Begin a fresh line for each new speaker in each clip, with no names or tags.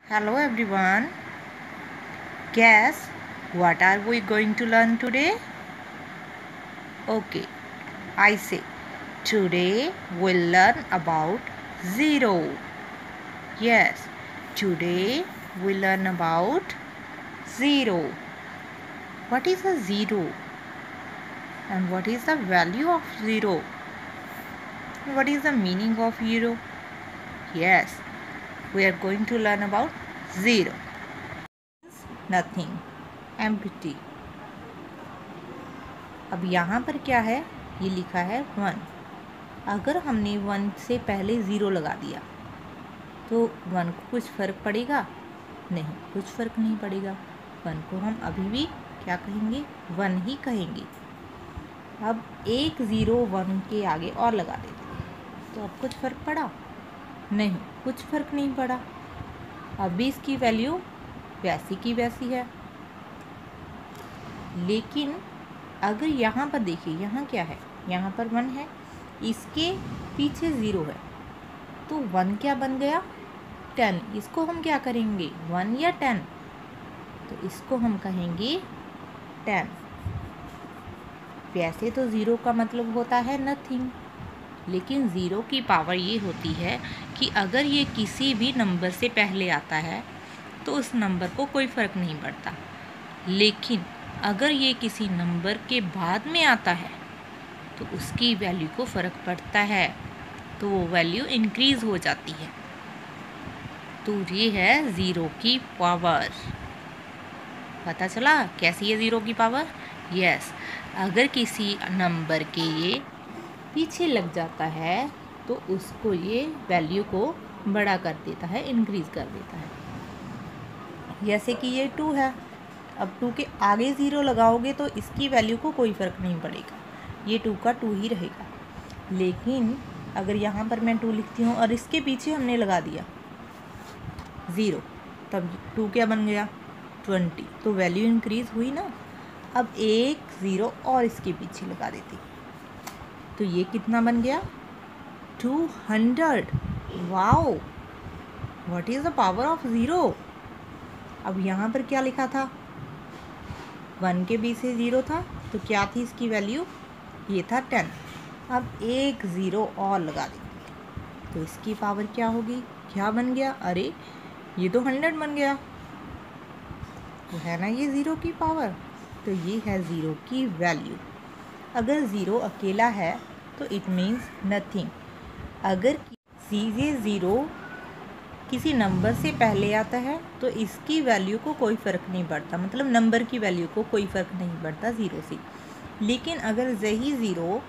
Hello everyone. Guess what are we going to learn today? Okay, I say today we'll learn about zero. Yes, today we'll learn about zero. What is a zero? And what is the value of zero? What is the meaning of zero? Yes, we are going to learn about zero. Nothing, empty. अब यहाँ पर क्या है, ये लिखा है 1। अगर हमने 1 से पहले 0 लगा दिया तो 1 को कुछ फ़र्क पड़ेगा? नहीं, कुछ फ़र्क नहीं पड़ेगा। 1 को हम अभी भी क्या कहेंगे? 1 ही कहेंगे। अब एक 0 1 के आगे और लगा देते तो अब कुछ फ़र्क पड़ा? नहीं, कुछ फ़र्क नहीं पड़ा। अब भी इसकी वैल्यू वैसी की वैसी है। लेकिन अगर यहाँ पर देखिए, यहाँ क्या है? यहाँ पर 1 है, इसके पीछे 0 है, तो 1 क्या बन गया? 10। इसको हम क्या करेंगे? 1 या 10? तो इसको हम कहेंगे 10। वैसे तो 0 का मतलब होता है नथिंग, लेकिन 0 की पावर ये होती है कि अगर ये किसी भी नंबर से पहले आता है तो उस नंबर को कोई फ़र्क नहीं पड़ता, लेकिन अगर ये किसी नंबर के बाद में आता है तो उसकी वैल्यू को फ़र्क पड़ता है, तो वो वैल्यू इंक्रीज़ हो जाती है। तो ये है ज़ीरो की पावर। पता चला कैसी है ज़ीरो की पावर? यस, अगर किसी नंबर के ये पीछे लग जाता है तो उसको ये वैल्यू को बड़ा कर देता है, इंक्रीज़ कर देता है। जैसे कि ये 2 है, अब 2 के आगे 0 लगाओगे तो इसकी वैल्यू को कोई फ़र्क नहीं पड़ेगा, ये 2 का 2 ही रहेगा। लेकिन अगर यहाँ पर मैं 2 लिखती हूँ और इसके पीछे हमने लगा दिया 0, तब 2 क्या बन गया? 20। तो वैल्यू इंक्रीज़ हुई ना। अब एक 0 और इसके पीछे लगा देती तो ये कितना बन गया? 200। Wow, what is the power of 0? अब यहाँ पर क्या लिखा था? 1 के पीछे 0 था, तो क्या थी इसकी वैल्यू? ये था 10। अब एक 0 और लगा देंगे तो इसकी पावर क्या होगी? क्या बन गया? अरे ये तो 100 बन गया, तो है ना ये 0 की पावर। तो ये है 0 की वैल्यू। अगर 0 अकेला है तो इट मीन्स नथिंग। अगर ये 0 किसी नंबर से पहले आता है तो इसकी वैल्यू को कोई फ़र्क नहीं पड़ता, मतलब नंबर की वैल्यू को कोई फ़र्क नहीं पड़ता 0 से। लेकिन अगर यही 0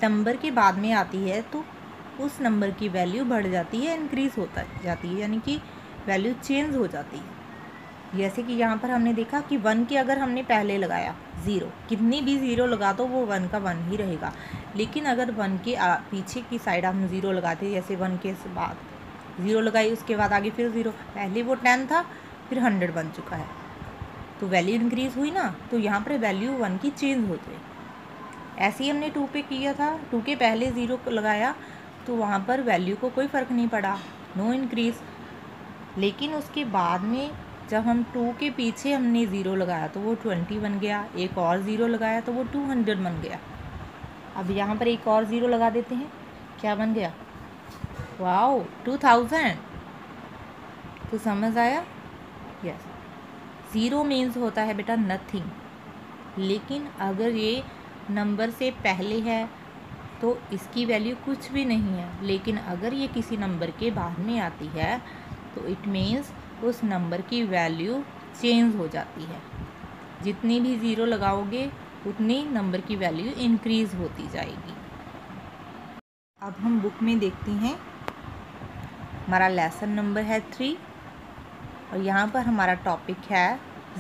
नंबर के बाद में आती है तो उस नंबर की वैल्यू बढ़ जाती है, इंक्रीज़ होता जाती है, यानी कि वैल्यू चेंज हो जाती है। जैसे कि यहाँ पर हमने देखा कि 1 के अगर हमने पहले लगाया 0, कितनी भी 0 लगा दो वो 1 का 1 ही रहेगा। लेकिन अगर 1 के पीछे की साइड हम 0 लगाते, जैसे 1 के बाद 0 लगाई, उसके बाद आगे फिर 0, पहले वो 10 था, फिर 100 बन चुका है, तो वैल्यू इंक्रीज़ हुई ना। तो यहाँ पर वैल्यू 1 की चेंज हो गई। ऐसे ही हमने 2 पे किया था, 2 के पहले 0 लगाया तो वहाँ पर वैल्यू को कोई फ़र्क नहीं पड़ा, नो इंक्रीज़। लेकिन उसके बाद में जब हम 2 के पीछे हमने 0 लगाया तो वो 20 बन गया, एक और 0 लगाया तो वो 200 बन गया। अब यहाँ पर एक और 0 लगा देते हैं, क्या बन गया? वाओ, 2000। तो समझ आया? यस, 0 मीन्स होता है बेटा नथिंग। लेकिन अगर ये नंबर से पहले है तो इसकी वैल्यू कुछ भी नहीं है, लेकिन अगर ये किसी नंबर के बाद में आती है तो इट मीन्स उस नंबर की वैल्यू चेंज हो जाती है। जितनी भी 0 लगाओगे उतनी नंबर की वैल्यू इंक्रीज़ होती जाएगी। अब हम बुक में देखते हैं, हमारा लेसन नंबर है 3 और यहाँ पर हमारा टॉपिक है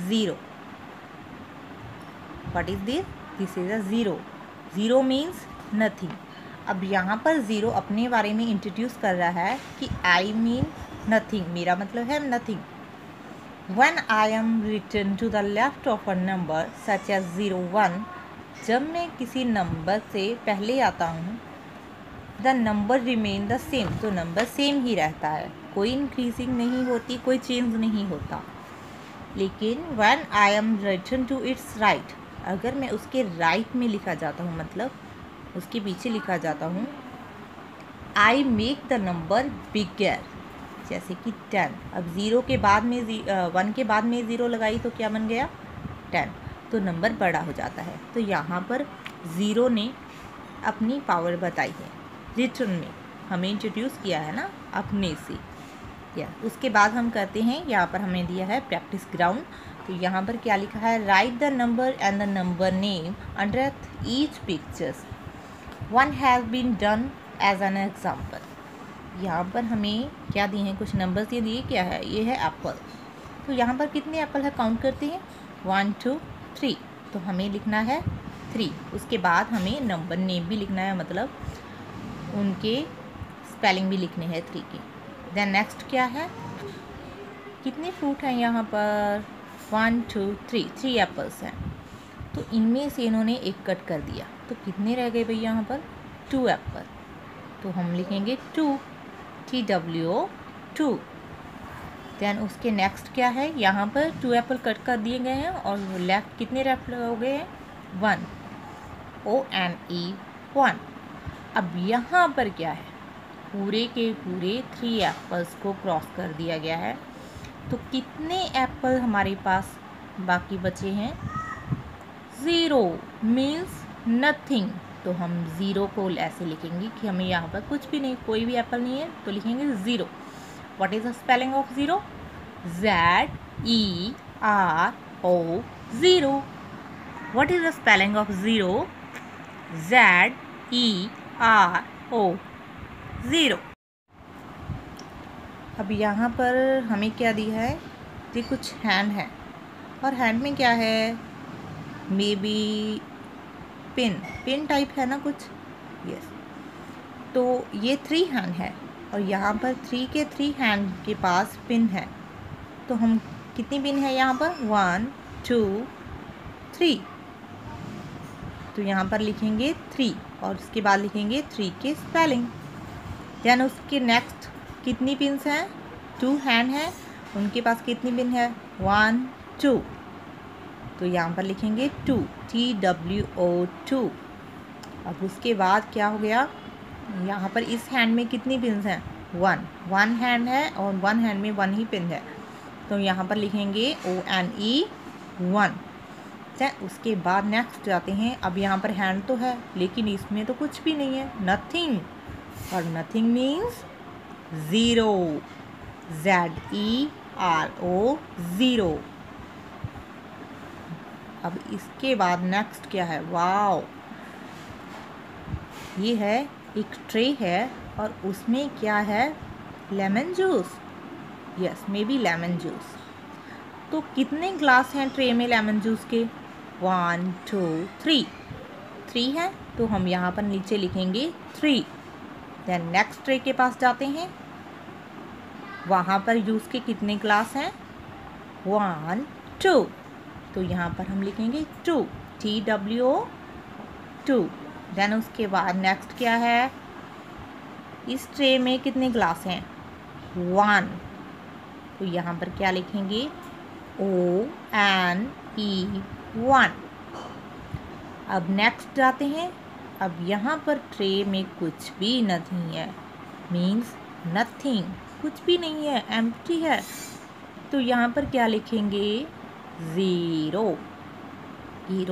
0। What is this? This is a 0। 0 means nothing. अब यहाँ पर 0 अपने बारे में इंट्रोड्यूस कर रहा है कि आई मीन नथिंग, मेरा मतलब है nothing. When I am written to the left of a number such as 0, 1, जब मैं किसी नंबर से पहले आता हूँ the number remain the same, तो नंबर सेम ही रहता है, कोई इंक्रीजिंग नहीं होती, कोई चेंज नहीं होता। लेकिन when I am return to its right, अगर मैं उसके राइट में लिखा जाता हूँ, मतलब उसके पीछे लिखा जाता हूँ, आई मेक द नंबर बिगर, जैसे कि 10। अब 0 के बाद में 1 के बाद में 0 लगाई तो क्या बन गया 10, तो नंबर बड़ा हो जाता है। तो यहाँ पर 0 ने अपनी पावर बताई है, रिटर्न में हमें इंट्रोड्यूस किया है ना अपने से। या उसके बाद हम करते हैं, यहाँ पर हमें दिया है प्रैक्टिस ग्राउंड। तो यहाँ पर क्या लिखा है, write the number and the number name under each pictures, one has been done as an example. यहाँ पर हमें क्या दिए हैं, कुछ नंबर्स ये दिए, क्या है, ये है एप्पल। तो यहाँ पर कितने एप्पल है काउंट करते हैं, 1 2 3, तो हमें लिखना है 3। उसके बाद हमें नंबर नेम भी लिखना है, मतलब उनके स्पेलिंग भी लिखने हैं 3 के। देन नेक्स्ट क्या है, कितने फ्रूट हैं यहाँ पर, 1 2 3 एप्पल्स हैं। तो इनमें से इन्होंने एक कट कर दिया, तो कितने रह गए भैया यहाँ पर, 2 एप्पल। तो हम लिखेंगे 2, TWO 2। देन उसके नेक्स्ट क्या है, यहाँ पर 2 एप्पल कट कर दिए गए हैं और लेफ्ट कितने एप्पल हो गए हैं, 1, ONE 1। अब यहाँ पर क्या है, पूरे के पूरे 3 एप्पल्स को क्रॉस कर दिया गया है। तो कितने एप्पल हमारे पास बाकी बचे हैं, 0 मीन्स नथिंग। तो हम 0 को ऐसे लिखेंगे कि हमें यहाँ पर कुछ भी नहीं, कोई भी एप्पल नहीं है, तो लिखेंगे 0। What is the spelling of 0, ZERO 0। What is the spelling of 0, ZERO 0। अब यहाँ पर हमें क्या दिया है, ये कुछ हैंड है, और हैंड में क्या है, मे बी पेन टाइप है ना कुछ, यस। तो ये 3 हैंड है और यहाँ पर 3 के 3 हैंड के पास पिन है। तो हम कितनी पिन है यहाँ पर, 1 2 3। तो यहाँ पर लिखेंगे 3 और उसके बाद लिखेंगे 3 के स्पेलिंग। देन उसके नेक्स्ट कितनी पिन्स हैं, 2 हैंड है, उनके पास कितनी पिन है, 1 2। तो यहाँ पर लिखेंगे 2, TWO 2। अब उसके बाद क्या हो गया, यहाँ पर इस हैंड में कितनी पिन्स हैं, 1 हैंड है और 1 हैंड में 1 ही पिन है। तो यहाँ पर लिखेंगे ONE 1। उसके बाद नेक्स्ट जाते हैं। अब यहाँ पर हैंड तो है लेकिन इसमें तो कुछ भी नहीं है, नथिंग, और नथिंग मीन्स 0, ZERO 0। अब इसके बाद नेक्स्ट क्या है, वाओ, ये है एक ट्रे है और उसमें क्या है, lemon juice, yes may be lemon juice. तो कितने ग्लास हैं ट्रे में लेमन जूस के, 1 2 3 है, तो हम यहाँ पर नीचे लिखेंगे 3। देन नेक्स्ट ट्रे के पास जाते हैं, वहाँ पर जूस के कितने ग्लास हैं, 1 2। तो यहाँ पर हम लिखेंगे 2, TWO 2। देन उसके बाद नेक्स्ट क्या है, इस ट्रे में कितने ग्लास हैं, 1। तो यहाँ पर क्या लिखेंगे, ONE 1। अब नेक्स्ट जाते हैं। अब यहाँ पर ट्रे में कुछ भी नहीं है, मीन्स नथिंग, कुछ भी नहीं है, एम्प्टी है। तो यहाँ पर क्या लिखेंगे, 0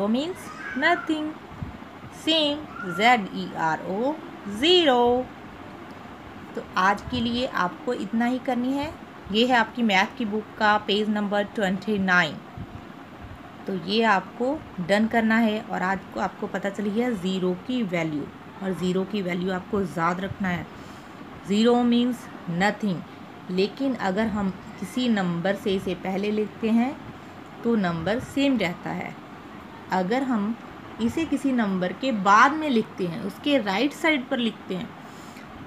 मीन्स नथिंग, सेम, ZERO 0। तो आज के लिए आपको इतना ही करनी है। ये है आपकी मैथ की बुक का पेज नंबर 29। तो ये आपको डन करना है और आज को आपको पता चली है 0 की वैल्यू, और 0 की वैल्यू आपको याद रखना है। 0 मीन्स नथिंग, लेकिन अगर हम किसी नंबर से इसे पहले लिखते हैं तो नंबर सेम रहता है। अगर हम इसे किसी नंबर के बाद में लिखते हैं, उसके राइट साइड पर लिखते हैं,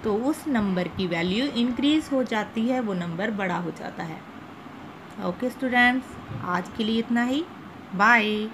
तो उस नंबर की वैल्यू इंक्रीज़ हो जाती है, वो नंबर बड़ा हो जाता है। ओके स्टूडेंट्स, आज के लिए इतना ही, बाय।